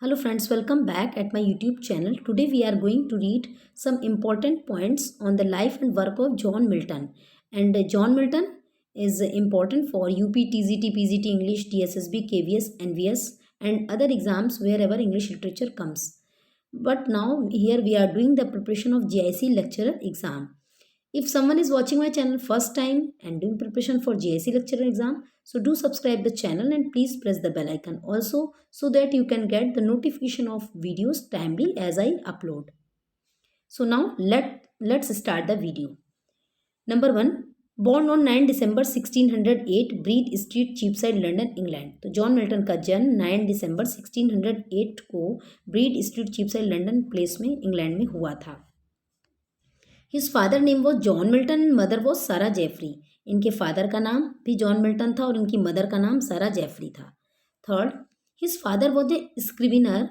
Hello friends, welcome back at my YouTube channel. Today we are going to read some important points on the life and work of John Milton. And John Milton is important for UP, TZT, PGT, English, DSSB, KVS, NVS and other exams wherever English literature comes. But now here we are doing the preparation of JIC lecturer exam. If someone is watching my channel first time and doing preparation for JIC lecturer exam, so do subscribe the channel and please press the bell icon also so that you can get the notification of videos timely as I upload. So now let's start the video. Number 1, born on 9 December 1608, Breed Street, Cheapside, London, England. तो John Milton का जन्म 9 दिसंबर 1608 को breed street, चीपसाइड, London place में England में हुआ था. His father name was John Milton and mother was सारा Jeffrey. इनके फादर का नाम भी जॉन मिल्टन था और इनकी मदर का नाम सारा जेफरी था. Third, his father was a scrivener.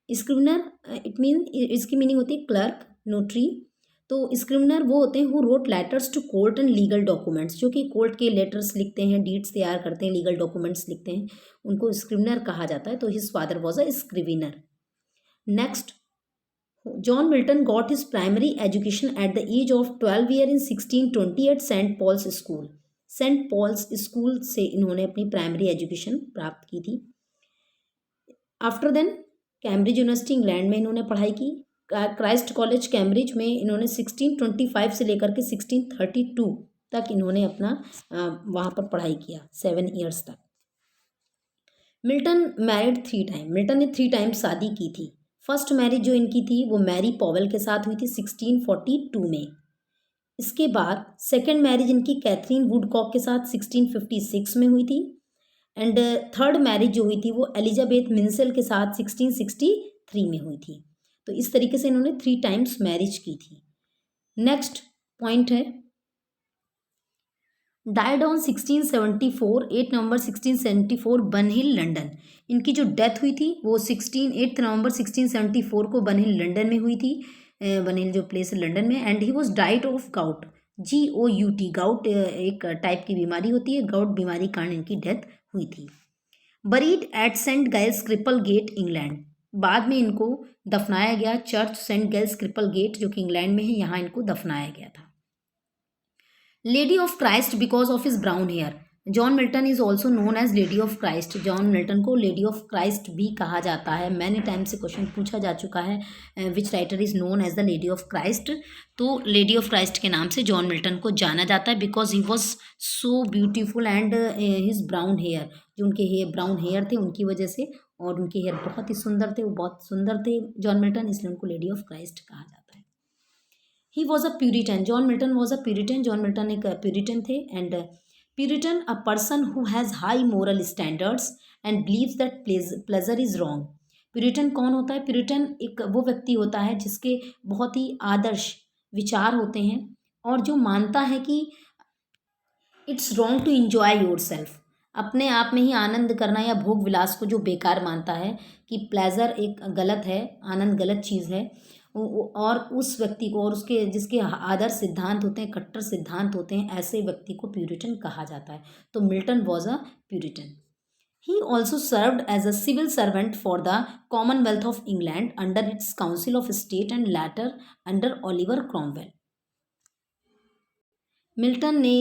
Scrivener it mean इसकी मीनिंग होती है क्लर्क, नोटरी. तो स्क्रिविनर वो होते हैं who wrote letters to court and legal documents, जो कि कोर्ट के लेटर्स लिखते हैं, डीड्स तैयार करते हैं, लीगल डॉक्यूमेंट्स लिखते हैं, उनको स्क्रिविनर कहा जाता है. तो his father was a scrivener. Next, John Milton got his primary education at the age of 12 year in 1620 at St. Paul's School. Saint Paul's school से इन्होंने अपनी प्राइमरी एजुकेशन प्राप्त की थी. After then Cambridge University England में इन्होंने पढ़ाई की. क्राइस्ट कॉलेज कैम्ब्रिज में इन्होंने 1625 से लेकर के 1632 तक इन्होंने अपना वहाँ पर पढ़ाई किया, 7 ईयर्स तक. Milton married 3 time. मिल्टन ने 3 टाइम शादी की थी. फर्स्ट मैरिज जो इनकी थी वो मैरी पॉवेल के साथ हुई थी 1642 में. इसके बाद सेकंड मैरिज इनकी कैथरीन वुडकॉक के साथ 1656 में हुई थी. एंड थर्ड मैरिज जो हुई थी वो एलिजाबेथ मिंसेल के साथ 1663 में हुई थी. तो इस तरीके से इन्होंने 3 टाइम्स मैरिज की थी. नेक्स्ट पॉइंट है डाइड ऑन 1674, 8 नवंबर 1674, बनहिल, लंदन. इनकी जो डेथ हुई थी वो 8 नवंबर 1674 को बनहिल, लंदन में हुई थी. बनहिल जो प्लेस है लंदन में. And he was died of gout, GOUT. Gout एक टाइप की बीमारी होती है, गाउट बीमारी कारण इनकी डेथ हुई थी. Buried at Saint Giles, Cripple gate, England. बाद में इनको दफनाया गया church Saint Giles, Cripple gate, जो कि इंग्लैंड में है, यहाँ इनको दफनाया गया था. Lady of Christ because of his brown hair. John Milton is also known as lady of Christ. John Milton को लेडी ऑफ क्राइस्ट भी कहा जाता है. मैनी टाइम से क्वेश्चन पूछा जा चुका है, which writer is known as the lady of Christ. तो लेडी ऑफ क्राइस्ट के नाम से जॉन मिल्टन को जाना जाता है because he was so beautiful and his brown hair, जो उनके हेयर ब्राउन हेयर थे उनकी वजह से, और उनके हेयर बहुत ही सुंदर थे, वो बहुत सुंदर थे जॉन मिल्टन, इसलिए उनको लेडी ऑफ क्राइस्ट कहा जाता है. He was a Puritan. John Milton was a Puritan. John Milton एक प्यूरिटन थे. And Puritan a person who has high moral standards and believes that pleasure is wrong. Puritan कौन होता है? Puritan एक वो व्यक्ति होता है जिसके बहुत ही आदर्श विचार होते हैं और जो मानता है कि it's wrong to enjoy yourself. अपने आप में ही आनंद करना या भोग विलास को जो बेकार मानता है कि प्लेजर एक गलत है, आनंद गलत चीज़ है, और उस व्यक्ति को और उसके जिसके आदर्श सिद्धांत होते हैं, कट्टर सिद्धांत होते हैं, ऐसे व्यक्ति को प्यूरिटन कहा जाता है. तो Milton was a Puritan. He also served as a civil servant for the commonwealth of England under its council of state and later under Oliver Cromwell. Milton ने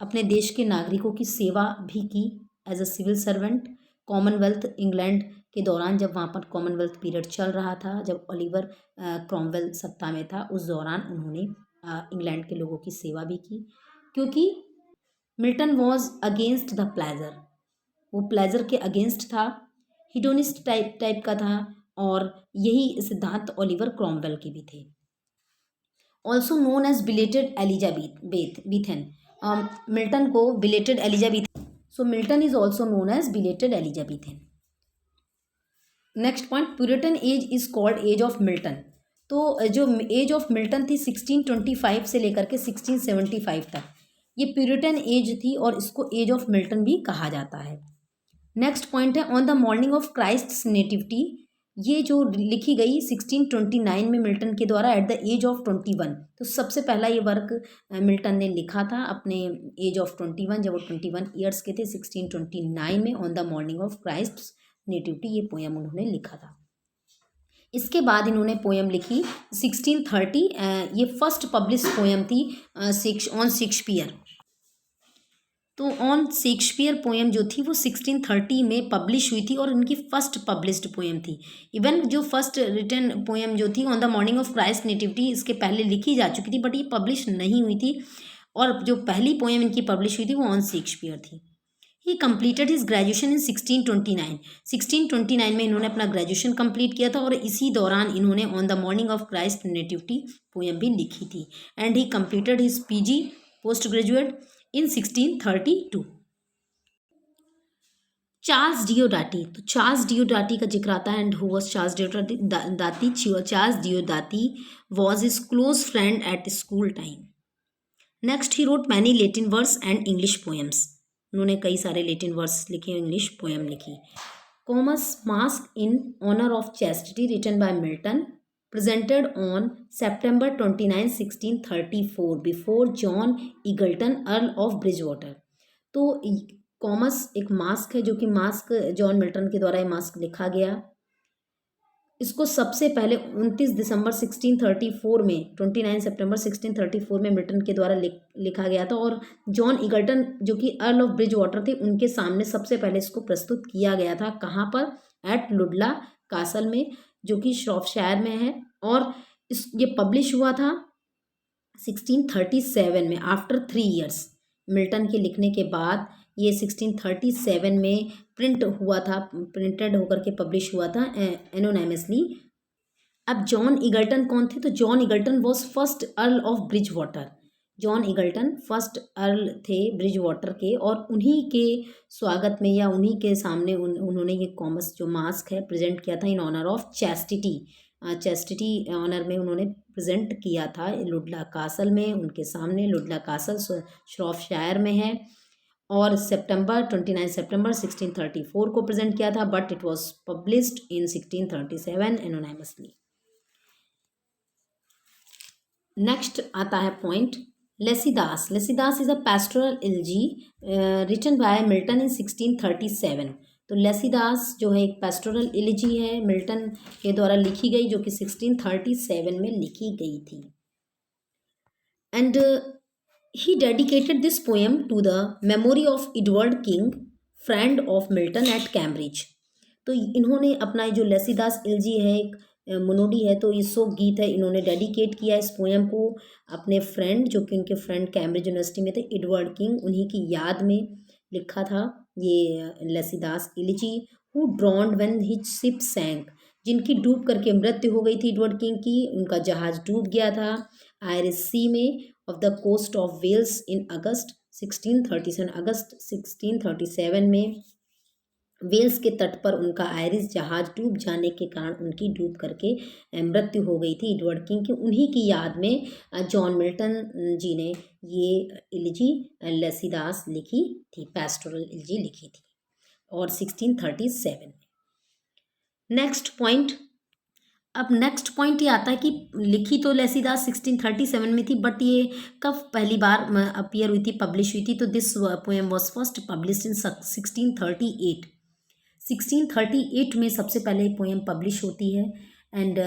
अपने देश के नागरिकों की सेवा भी की as a civil servant. Commonwealth England के दौरान, जब वहाँ पर कॉमनवेल्थ पीरियड चल रहा था, जब ओलिवर क्रॉमवेल सत्ता में था, उस दौरान उन्होंने इंग्लैंड के लोगों की सेवा भी की, क्योंकि Milton was against the pleasure. वो प्लेजर के अगेंस्ट था, हिडोनिस्ट टाइप का था, और यही सिद्धांत ओलिवर क्रॉमवेल के भी थे. Also known as belated Elizabethan. Milton को belated Elizabethan, so Milton is also known as belated Elizabethan. Next point, Puritan age is called age of Milton. तो जो एज ऑफ मिल्टन थी 1625 से लेकर के 1675 तक, ये प्यूरिटन एज थी और इसको एज ऑफ मिल्टन भी कहा जाता है. नेक्स्ट पॉइंट है on the morning of Christ's nativity. ये जो लिखी गई 1629 में मिल्टन के द्वारा एट द एज ऑफ 21. तो सबसे पहला ये वर्क मिल्टन ने लिखा था अपने एज ऑफ 21, जब वो 21 ईयर्स के थे, 1629 में, on the morning of Christ nativity, ये पोएम उन्होंने लिखा था। इसके बाद इन्होंने पोएम लिखी 1630, ये फर्स्ट पब्लिश पोएम थी ऑन शेक्सपियर। तो ऑन शेक्सपियर पोएम जो थी वो 1630 में पब्लिश हुई थी और इनकी फर्स्ट पब्लिश्ड पोएम थी। इवन जो फर्स्ट रिटन पोएम जो थी on the morning of Christ nativity, इसके पहले लिखी जा चुकी थी बट ये पब्लिश नहीं हुई थी, और जो पहली पोएम इनकी पब्लिश हुई थी वो ऑन शेक्सपियर थी। ही कंप्लीटेड हिज ग्रेजुएशन इन 1629। 1629 में इन्होंने अपना ग्रेजुएशन कंप्लीट किया था और इसी दौरान इन्होंने on the morning of Christ nativity poem भी लिखी थी। And he completed his PG post graduate in 1632। Charles Diodati, तो चार्ल्स डियोडाटी का जिक्र आता है। And who was Charles Diodati? Charles Diodati was his close friend at school time. Next, he wrote many Latin verse and English poems. उन्होंने कई सारे Latin verse लिखे, English poem लिखी। Comus masque in honour of chastity written by Milton, presented on September 29, 1634 before John Eagleton, Earl of Bridgewater। तो commas एक mask है जो कि मास्क जॉन मिल्टन के द्वारा ये मास्क लिखा गया। इसको सबसे पहले 29 दिसंबर 1634 में 29 सितंबर 1634 में मिल्टन के द्वारा लिखा गया था, और जॉन ईगल्टन जो कि अर्ल ऑफ ब्रिज वाटर थे उनके सामने सबसे पहले इसको प्रस्तुत किया गया था। कहाँ पर? एट लुडला कासल में, जो कि श्रॉफशायर में है। और ये पब्लिश हुआ था 1637 में, आफ्टर 3 ईयर्स। मिल्टन के लिखने के बाद ये 1637 में प्रिंट हुआ था, प्रिंटेड होकर के पब्लिश हुआ था एनोनिमसली। अब जॉन ईगल्टन कौन थे? तो John Egerton was first Earl of Bridgewater. John Egerton first Earl थे ब्रिज वाटर के, और उन्हीं के स्वागत में या उन्हीं के सामने उन्होंने ये कॉमस जो मास्क है प्रेजेंट किया था in honour of chastity. Chastity honour में उन्होंने प्रेजेंट किया था लुडला कासल में, उनके सामने। लुडला कासल श्रॉफशायर में है, और 29 सितंबर 1634 को प्रेजेंट किया था, but it was published in 1637 anonymously. Next आता है point Lycidas. Lycidas is a pastoral elegy written by Milton in 1637। तो लेसिदास जो है एक पैस्टोरल एलिजी है, मिल्टन के द्वारा लिखी गई, जो कि 1637 में लिखी गई थी। And he dedicated this poem to the memory of Edward King, friend of Milton at Cambridge। तो इन्होंने अपना जो लेसिदास एलिजी है एक मोनोडी है, तो ये शोक गीत है, इन्होंने डेडिकेट किया इस पोएम को अपने फ्रेंड, जो कि उनके फ्रेंड कैम्ब्रिज यूनिवर्सिटी में थे, एडवर्ड किंग, उन्हीं की याद में लिखा था ये Lycidas elegy. Who drowned when his ship sank, जिनकी डूब करके मृत्यु हो गई थी एडवर्ड किंग की, उनका जहाज डूब गया था आयरिश सी में off the coast of Wales in August 1637। अगस्त 1637 में वेल्स के तट पर उनका आयरिश जहाज डूब जाने के कारण उनकी डूब करके मृत्यु हो गई थी एडवर्ड किंग की। उन्हीं की याद में जॉन मिल्टन जी ने ये एलिजी लेसिदास लिखी थी, पैस्टोरल एलिजी लिखी थी, और 1637 में। नेक्स्ट पॉइंट, अब नेक्स्ट पॉइंट ये आता है कि लिखी तो लेसिदास 1637 में थी, बट ये कब पहली बार अपीयर हुई थी, पब्लिश हुई थी? तो this poem was first published in 1638। 1638 में सबसे पहले पोएम पब्लिश होती है। And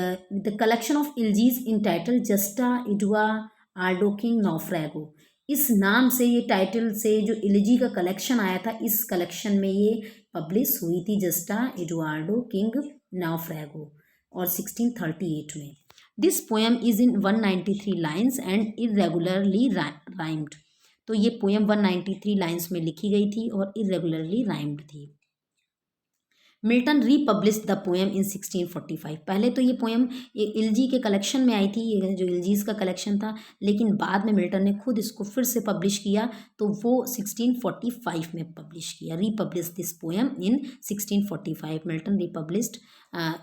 the collection of elegies in title Justa Edouardo King Naufrago, इस नाम से, ये टाइटल से जो एलिजी का कलेक्शन आया था, इस कलेक्शन में ये पब्लिश हुई थी जस्टा एडुआर्डो किंग नाufrago, और 1638 में। This poem is in 193 lines and irregularly rhymed. तो ये पोएम 193 लाइन्स में लिखी गई थी और इरेगुलरली राइम्ड थी। Milton republished the poem in 1645। पहले तो ये पोएम एलिजी के कलेक्शन में आई थी, ये जो एलिजीज का कलेक्शन था, लेकिन बाद में मिल्टन ने खुद इसको फिर से पब्लिश किया, तो वो 1645 में पब्लिश किया, republish this poem in 1645। Milton republished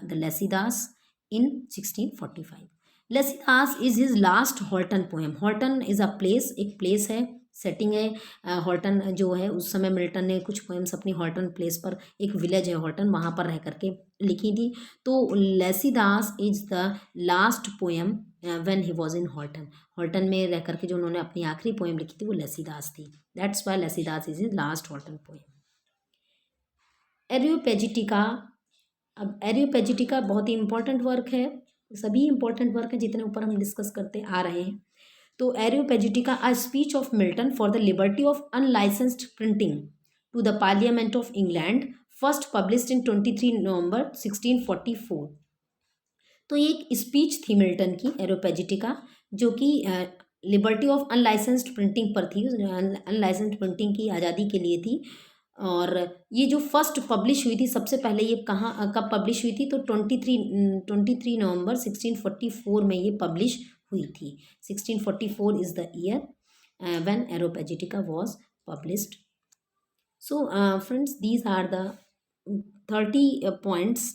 the Lycidas in 1645। Lycidas is his last Horton poem. Horton is a place, एक प्लेस है, सेटिंग है। हॉल्टन जो है, उस समय मिल्टन ने कुछ पोएम्स अपनी हॉल्टन प्लेस पर, एक विलेज है हॉल्टन, वहाँ पर रह करके लिखी थी। तो Lycidas is the last poem when he was in Horton. Horton में रह करके जो उन्होंने अपनी आखिरी पोएम लिखी थी वो लेसिदास थी। That's why Lycidas is his last Horton poem. Areopagitica, अब एरियोपेजिटिका बहुत ही इंपॉर्टेंट वर्क है, सभी इंपॉर्टेंट वर्क है जितने ऊपर हम डिस्कस करते आ रहे हैं। तो Areopagitica, a speech of Milton for the liberty of unlicensed printing to the Parliament of England, first published in 23 November 1644। तो ये एक स्पीच थी मिल्टन की, एरोपेजिटिका, जो कि लिबर्टी ऑफ अनलाइसेंस्ड प्रिंटिंग पर थी, अनलाइसेंस्ड प्रिंटिंग की आज़ादी के लिए थी। और ये जो फर्स्ट पब्लिश हुई थी, सबसे पहले ये कहाँ कब पब्लिश हुई थी, तो 23 नवंबर 1644 में ये पब्लिश हुई थी। 1644 is the year when Areopagitica was published. So friends, these are the 30 points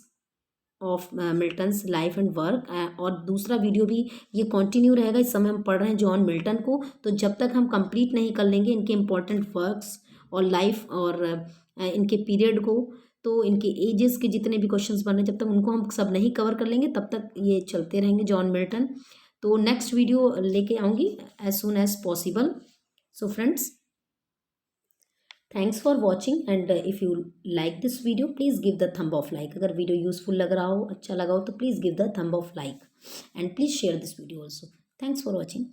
of Milton's life and work. और दूसरा वीडियो भी ये कंटिन्यू रहेगा। इस समय हम पढ़ रहे हैं जॉन मिल्टन को, तो जब तक हम कंप्लीट नहीं कर लेंगे इनके इम्पोर्टेंट वर्क्स और लाइफ और इनके पीरियड को, तो इनके एजेस के जितने भी क्वेश्चंस बन रहे हैं, जब तक उनको हम सब नहीं कवर कर लेंगे तब तक ये चलते रहेंगे जॉन मिल्टन। तो नेक्स्ट वीडियो लेके आऊँगी as soon as possible. So friends, thanks for watching, and if you like this video please give the thumb of like. अगर वीडियो यूजफुल लग रहा हो, अच्छा लगा हो, तो please give the thumb of like, and please share this video also. Thanks for watching.